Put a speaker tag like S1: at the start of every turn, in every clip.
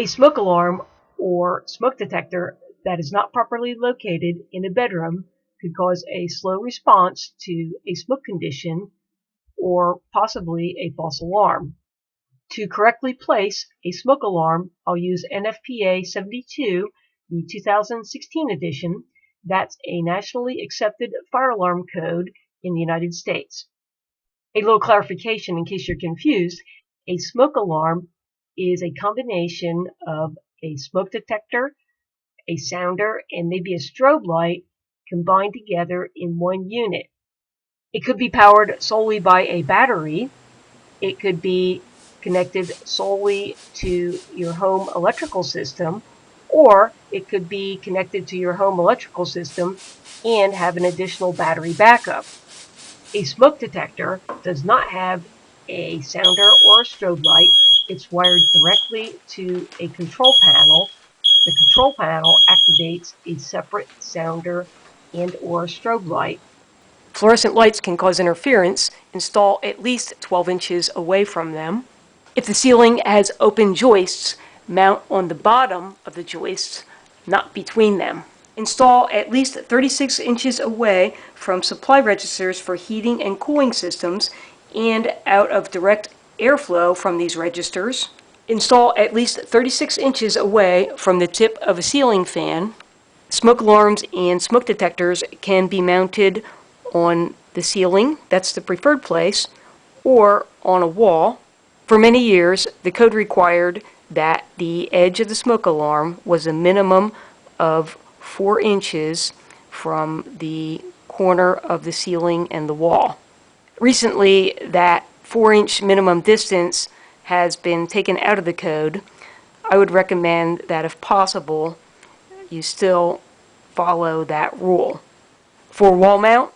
S1: A smoke alarm or smoke detector that is not properly located in a bedroom could cause a slow response to a smoke condition or possibly a false alarm. To correctly place a smoke alarm, I'll use NFPA 72, the 2016 edition. That's a nationally accepted fire alarm code in the United States. A little clarification in case you're confused, a smoke alarm is a combination of a smoke detector, a sounder, and maybe a strobe light combined together in one unit. It could be powered solely by a battery. It could be connected solely to your home electrical system, or it could be connected to your home electrical system and have an additional battery backup. A smoke detector does not have a sounder or a strobe light. It's wired directly to a control panel. The control panel activates a separate sounder and or strobe light.
S2: Fluorescent lights can cause interference. Install at least 12 inches away from them. If the ceiling has open joists, mount on the bottom of the joists, not between them. Install at least 36 inches away from supply registers for heating and cooling systems and out of direct airflow from these registers. Install at least 36 inches away from the tip of a ceiling fan. Smoke alarms and smoke detectors can be mounted on the ceiling, that's the preferred place, or on a wall. For many years, the code required that the edge of the smoke alarm was a minimum of 4 inches from the corner of the ceiling and the wall. Recently, that 4-inch minimum distance has been taken out of the code. I would recommend that if possible, you still follow that rule. For wall mount,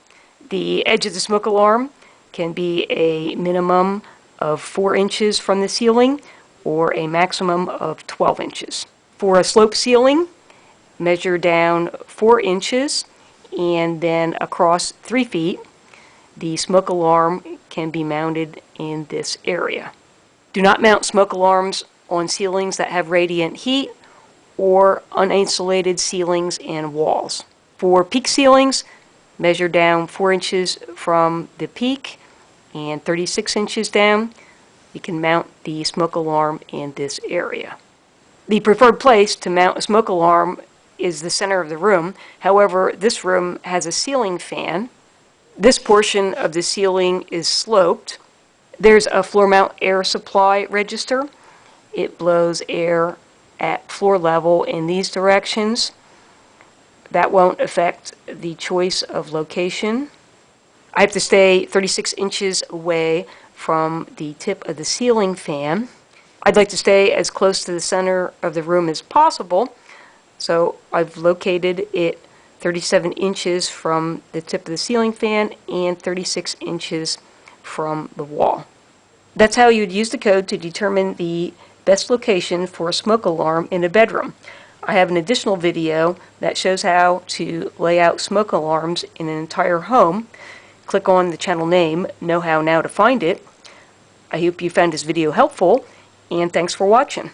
S2: the edge of the smoke alarm can be a minimum of 4 inches from the ceiling or a maximum of 12 inches. For a slope ceiling, measure down 4 inches and then across 3 feet. The smoke alarm can be mounted in this area. Do not mount smoke alarms on ceilings that have radiant heat or uninsulated ceilings and walls. For peak ceilings, measure down 4 inches from the peak and 36 inches down. You can mount the smoke alarm in this area. The preferred place to mount a smoke alarm is the center of the room. However, this room has a ceiling fan. This portion of the ceiling is sloped. There's a floor mount air supply register. It blows air at floor level in these directions. That won't affect the choice of location. I have to stay 36 inches away from the tip of the ceiling fan. I'd like to stay as close to the center of the room as possible, so I've located it 37 inches from the tip of the ceiling fan and 36 inches from the wall. That's how you'd use the code to determine the best location for a smoke alarm in a bedroom. I have an additional video that shows how to lay out smoke alarms in an entire home. Click on the channel name, Know How Now to find it. I hope you found this video helpful, and thanks for watching.